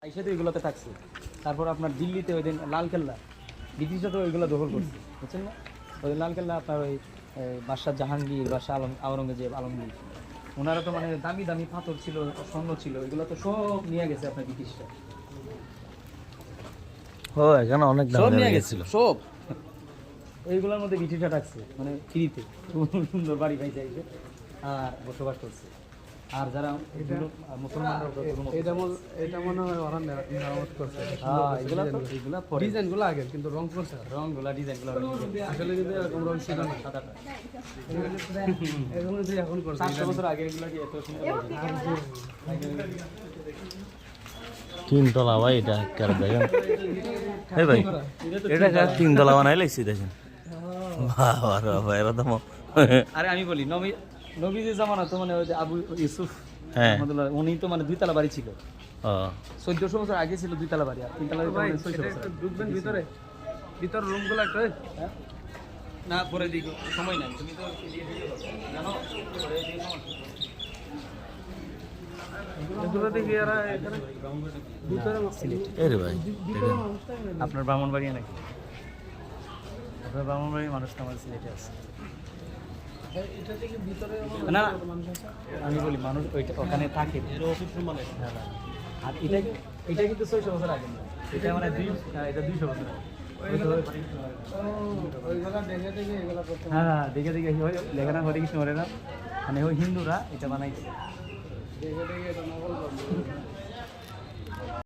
আইসা তো এগুলোতে থাকছে। তারপর আপনার দিল্লিতে ওই দিন লালকেল্লা ব্রিটিশরা তো ওইগুলো দখল করছে, বুঝছেন না? ওই লালকেল্লা আপনার ওই বাদশাহ জাহাঙ্গীর, বাদশাহ আওরঙ্গজেব, আলমগীর, ওনারা তো মানে দামি দামি পাথর ছিল, স্বর্ণ ছিল, এগুলো তো সব নিয়ে গেছে আপনার ব্রিটিশরা। ও এখানে অনেক দাম সব নিয়ে নিয়ে গেছিল সব। এইগুলোর মধ্যে ব্রিটিশরা থাকছে মানে ফ্রিতে, সুন্দর বাড়ি পাই চাইছে আর বসবাস করছে। আর যারা মুসলমানরা এটা মনে হয় ওরা মেরামত করছে। এগুলা ডিজাইনগুলো আগে কিন্তু রং করছে। রংগুলা ডিজাইনগুলো আসলে যদি এরকম রং ছিল না, সাদাটা এগুলো যে এখন করছে 500 বছর আগে এগুলা কি এত সুন্দর তিনতলা ভাই, এটা কার দেখেন এই ভাই, এটা কার তিনতলা বানাই লাইছি দেখেন। বাবা রে বাবা, এরা তো আরে আমি বলি নবীজির জামানা তো মানে ওই যে আবু ইউসুফ হ্যাঁ, রহমাতুল্লাহ, উনি তো মানে 2 তলা বাড়ি ছিল। ও 1400 বছর আগে ছিল 2 তলা বাড়ি, আর 3 তলা ভাই 600 এটা বছর একটু ঢুকবেন ভিতরে, ভিতর রুমগুলো একটা হ্যাঁ? না পরে দিকে সময় নাই, তুমি তো এদিকে জানো পরে এদিকে সমস্যা। এগুলো দেখি এরা এখানে ভিতরে এই রে ভাই, আপনার ব্রাহ্মণবাড়িয়া নাকি? আপনার ব্রাহ্মণবাড়ির মানুষ তো আমার সিলেটে আছে। এটা থেকে ভিতরে না মানুষ আছে। আমি বলি মানুষ ওইটা ওখানে থাকে। হ্যাঁ, হ্যাঁ। আর এটা কিন্তু 600 বছর আগে না, এটা মানে এটা 200 বছর আগে। ওইগুলো দেখে দেখে এগুলো করতে হ্যাঁ দেখে দেখে লেখাটা হরে কৃষ্ণ হরে রাম, মানে ওই হিন্দুরা এটা বানাইছে। দেখে দেখে এটা নকল করবে।